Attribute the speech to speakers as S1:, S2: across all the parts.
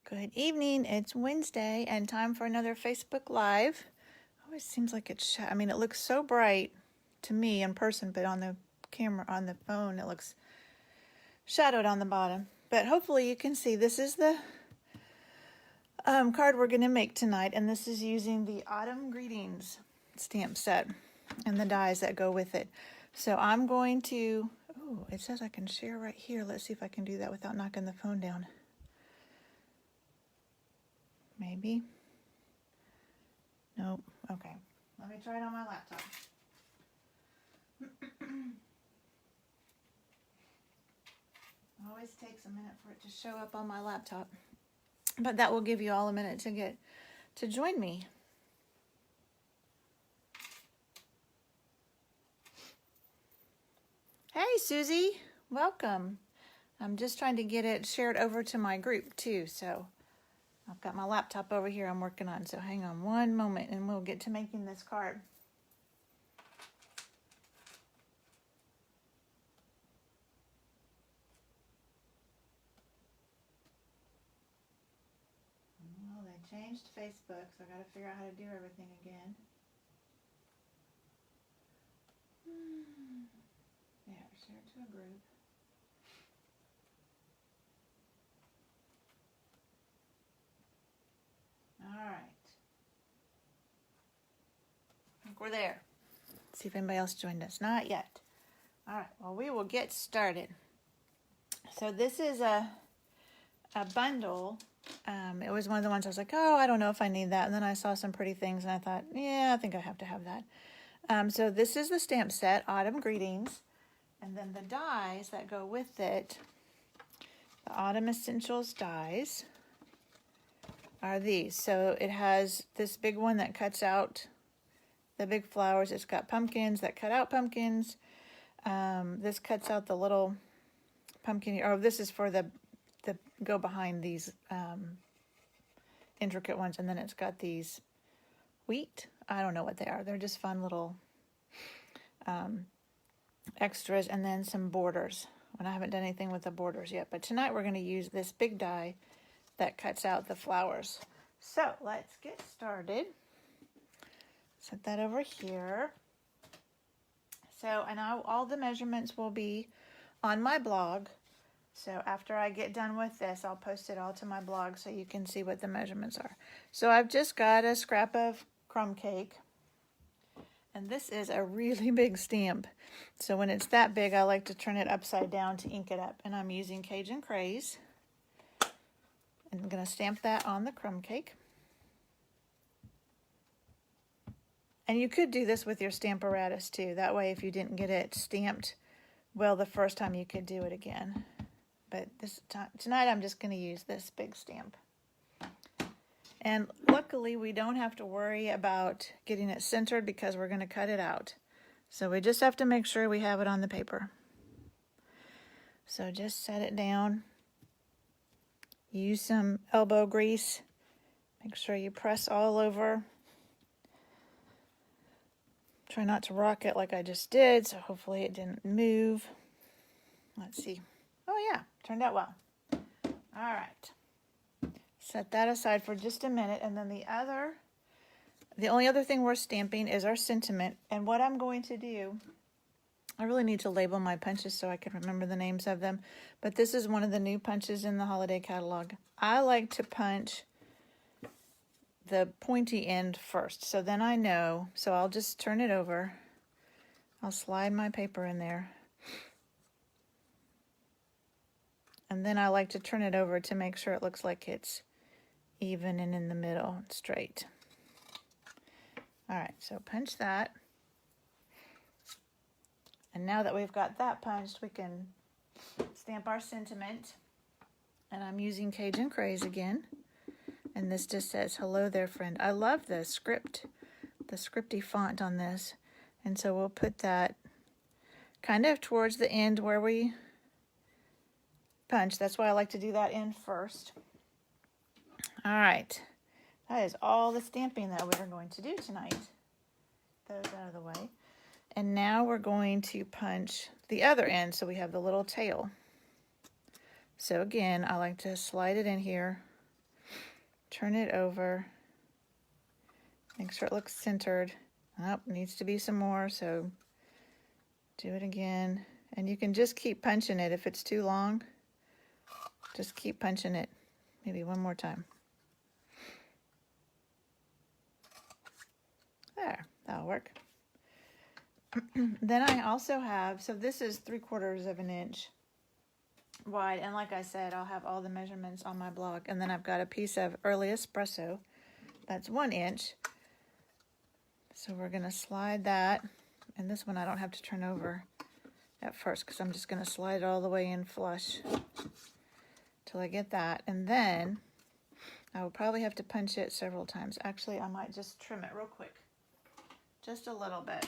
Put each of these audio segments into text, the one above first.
S1: Good evening. It's Wednesday and time for another Facebook Live. Always seems like it's, it looks so bright to me in person, but on the camera, on the phone, it looks shadowed on the bottom. But hopefully you can see this is the card we're going to make tonight, and this is using the Autumn Greetings stamp set and the dies that go with it. So I'm going to, oh, it says I can share right here. Let's see if I can do that without knocking the phone down. Maybe. Nope. Okay. Let me try it on my laptop. Always takes a minute for it to show up on my laptop. But that will give you all a minute to get to join me. Hey, Susie. Welcome. I'm just trying to get it shared over to my group too, so I've got my laptop over here I'm working on, so hang on one moment and we'll get to making this card. Well, they changed Facebook, so I got to figure out how to do everything again. There, share to a group. All right. I think we're there. Let's see if anybody else joined us. Not yet. All right. Well, we will get started. So this is a bundle. It was one of the ones I was like, oh, I don't know if I need that. And then I saw some pretty things and I thought, yeah, I think I have to have that. So this is the stamp set, Autumn Greetings. And then the dies that go with it, the Autumn Essentials dies, are these. So it has this big one that cuts out the big flowers. It's got pumpkins that cut out pumpkins. This cuts out the little pumpkin. Oh, this is for the go behind these intricate ones. And then it's got these wheat. I don't know what they are. They're just fun little extras, and then some borders. And I haven't done anything with the borders yet. But tonight we're going to use this big die that cuts out the flowers. So let's get started. Set that over here. So, and all the measurements will be on my blog. So after I get done with this, I'll post it all to my blog so you can see what the measurements are. So I've just got a scrap of crumb cake. And this is a really big stamp. So when it's that big, I like to turn it upside down to ink it up. And I'm using Cajun Craze. And I'm going to stamp that on the crumb cake. And you could do this with your Stamparatus too. That way, if you didn't get it stamped well the first time, you could do it again. But tonight, I'm just going to use this big stamp. And luckily, we don't have to worry about getting it centered because we're going to cut it out. So we just have to make sure we have it on the paper. So just set it down. Use some elbow grease. Make sure you press all over. Try not to rock it like I just did, so hopefully it didn't move. Let's see. Oh yeah, turned out well. All right. Set that aside for just a minute, and then the only other thing we're stamping is our sentiment. And what I'm going to do, I really need to label my punches so I can remember the names of them, but this is one of the new punches in the holiday catalog. I like to punch the pointy end first, so then I know. So I'll just turn it over. I'll slide my paper in there. And then I like to turn it over to make sure it looks like it's even and in the middle, straight. All right, so punch that. And now that we've got that punched, we can stamp our sentiment. And I'm using Cajun Craze again. And this just says, hello there, friend. I love the script, the scripty font on this. And so we'll put that kind of towards the end where we punch. That's why I like to do that in first. All right. That is all the stamping that we're going to do tonight. Those out of the way. And now we're going to punch the other end so we have the little tail. So again, I like to slide it in here turn it over, make sure it looks centered. Oh, needs to be some more, so do it again. And you can just keep punching it if it's too long. Just keep punching it. Maybe one more time. There, that'll work. Then I also have, so this is 3/4 of an inch wide, and like I said, I'll have all the measurements on my blog. And then I've got a piece of early espresso that's 1 inch. So we're going to slide that, and this one I don't have to turn over at first because I'm just going to slide it all the way in flush till I get that. And then I will probably have to punch it several times. Actually, I might just trim it real quick, just a little bit,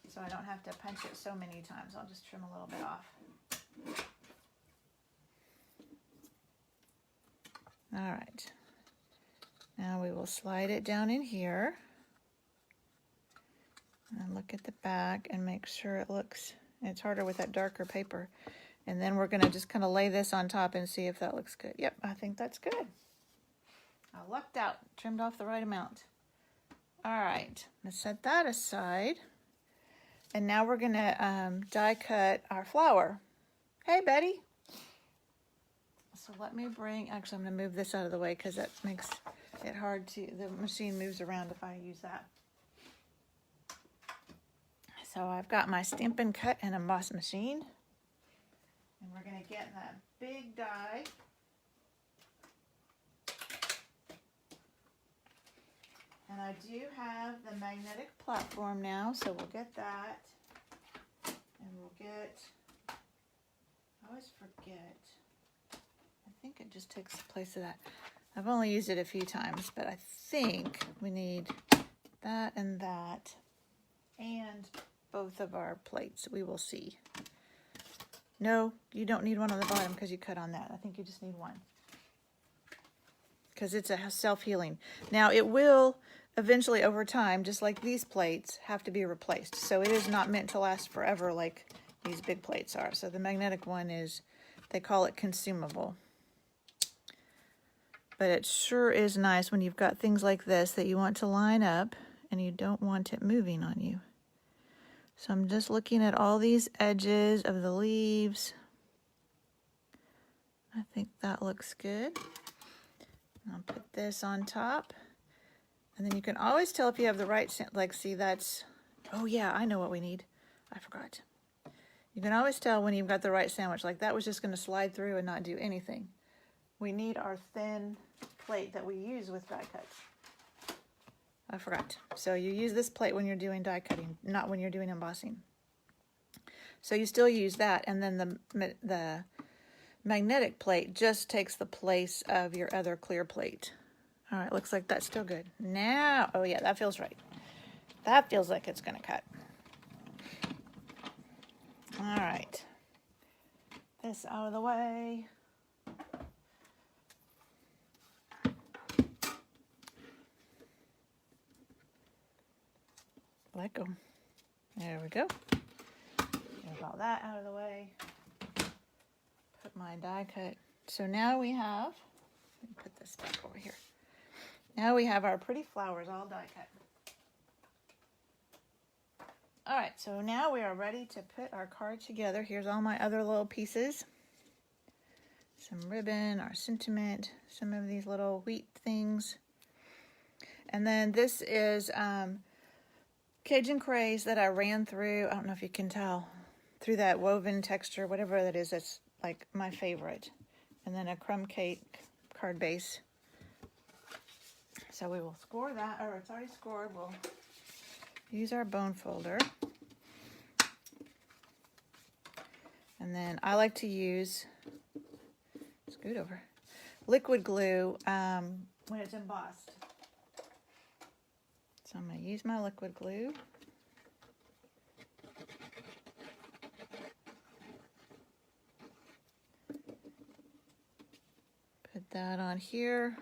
S1: so I don't have to punch it so many times. I'll just trim a little bit off. All right. Now we will slide it down in here. And look at the back and make sure it looks, it's harder with that darker paper. And then we're going to just kind of lay this on top and see if that looks good. Yep, I think that's good. I lucked out, trimmed off the right amount. All right, let's set that aside. And now we're going to die cut our flower. Hey, Betty. So let me bring, actually I'm going to move this out of the way because that makes it hard to, the machine moves around if I use that. So I've got my Stampin' Cut and Emboss machine. And we're going to get that big die. And I do have the magnetic platform now, so we'll get that. And we'll get, I always forget, I think it just takes the place of that. I've only used it a few times, but I think we need that, and both of our plates. We will see. No, you don't need one on the bottom because you cut on that. I think you just need one because it's a self-healing. Now it will eventually over time, just like these plates, have to be replaced. So it is not meant to last forever like these big plates are. So the magnetic one is, they call it consumable. But it sure is nice when you've got things like this that you want to line up and you don't want it moving on you. So I'm just looking at all these edges of the leaves. I think that looks good. I'll put this on top. And then you can always tell if you have the right, like, see, that's, oh yeah, I know what we need. I forgot. You can always tell when you've got the right sandwich. Like that was just going to slide through and not do anything. We need our thin plate that we use with die cuts. I forgot. So you use this plate when you're doing die cutting, not when you're doing embossing. So you still use that, and then the magnetic plate just takes the place of your other clear plate. All right, looks like that's still good. Now, oh yeah, that feels right. That feels like it's gonna cut. All right, this out of the way. Let go. There we go. Get all that out of the way. Put my die cut. So now we have, let me put this back over here. Now we have our pretty flowers all die cut. All right, so now we are ready to put our card together. Here's all my other little pieces. Some ribbon, our sentiment, some of these little wheat things. And then this is Cajun Craze that I ran through, I don't know if you can tell, through that woven texture, whatever that is, that's like my favorite. And then a crumb cake card base. So we will score that, or it's already scored. We'll use our bone folder. And then I like to use, scoot over, liquid glue when it's embossed. So I'm going to use my liquid glue. Put that on here.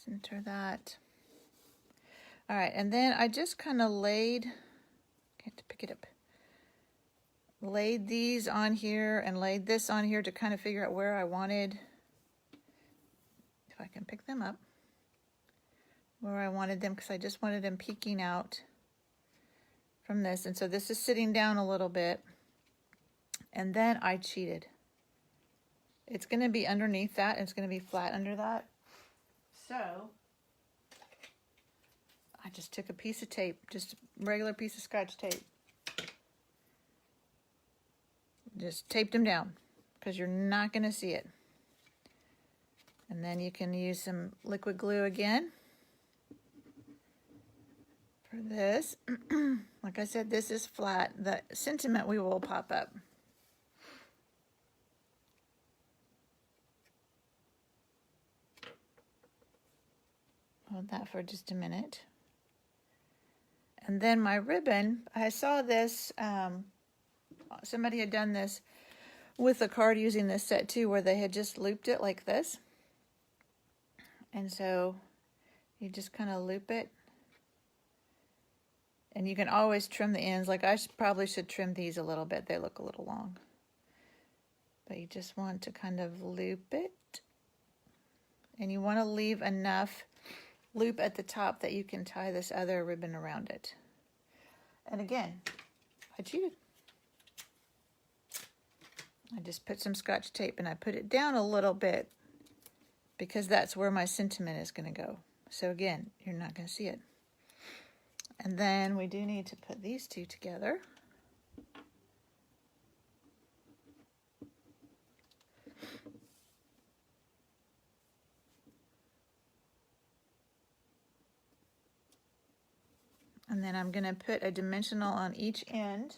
S1: Center that. All right, and then I just kind of laid, can't pick it up, laid these on here and laid this on here to kind of figure out where I wanted, if I can pick them up, where I wanted them, because I just wanted them peeking out from this. And so this is sitting down a little bit. And then I cheated. It's going to be underneath that, and it's going to be flat under that. So I just took a piece of tape, just a regular piece of Scotch tape. Just taped them down because you're not going to see it. And then you can use some liquid glue again for this. Like I said, this is flat. The sentiment we will pop up. Hold that for just a minute. And then my ribbon, I saw this, somebody had done this with a card using this set too, where they had just looped it like this. And so you just kind of loop it. And you can always trim the ends. Like I probably should trim these a little bit. They look a little long. But you just want to kind of loop it. And you want to leave enough loop at the top that you can tie this other ribbon around it. And again, I cheated. I just put some Scotch tape and I put it down a little bit because that's where my sentiment is going to go. So again, you're not going to see it. And then we do need to put these two together. And then I'm going to put a dimensional on each end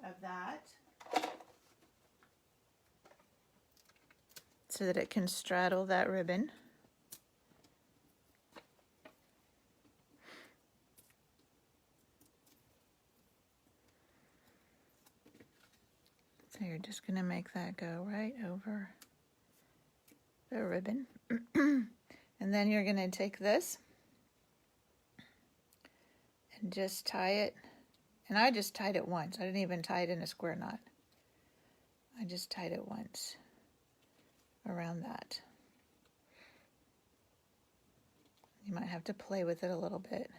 S1: of that so that it can straddle that ribbon. So you're just going to make that go right over the ribbon. And then you're going to take this and just tie it. And I just tied it once. I didn't even tie it in a square knot. I just tied it once around that. You might have to play with it a little bit.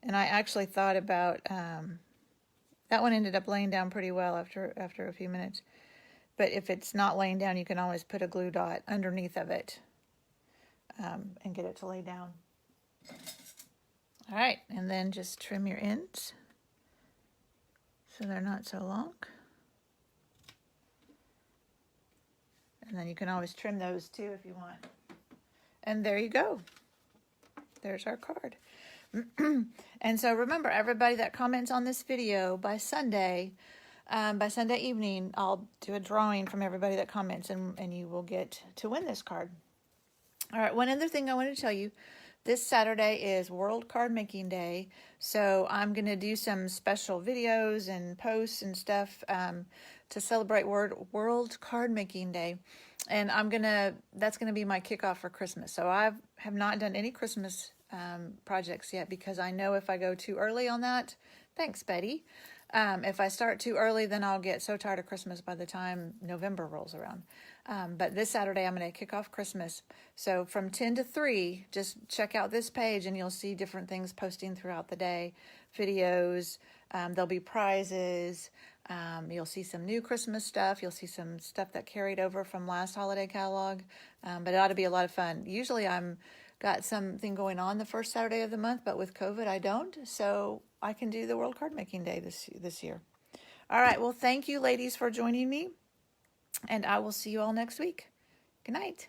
S1: And I actually thought about, that one ended up laying down pretty well after a few minutes. But if it's not laying down, you can always put a glue dot underneath of it and get it to lay down. All right, and then just trim your ends so they're not so long. And then you can always trim those too if you want. And there you go. There's our card. And so remember, everybody that comments on this video by Sunday evening, I'll do a drawing from everybody that comments and you will get to win this card. All right, one other thing I want to tell you. This Saturday is World Card Making Day, so I'm going to do some special videos and posts and stuff to celebrate World Card Making Day, and that's going to be my kickoff for Christmas. So I have not done any Christmas projects yet because I know if I go too early on that, thanks Betty, if I start too early, then I'll get so tired of Christmas by the time November rolls around. But this Saturday, I'm going to kick off Christmas. So from 10 to 3, just check out this page and you'll see different things posting throughout the day. Videos, there'll be prizes. You'll see some new Christmas stuff. You'll see some stuff that carried over from last holiday catalog. But it ought to be a lot of fun. Usually I'm got something going on the first Saturday of the month, but with COVID, I don't. So I can do the World Card Making Day this year. All right. Well, thank you, ladies, for joining me. And I will see you all next week. Good night.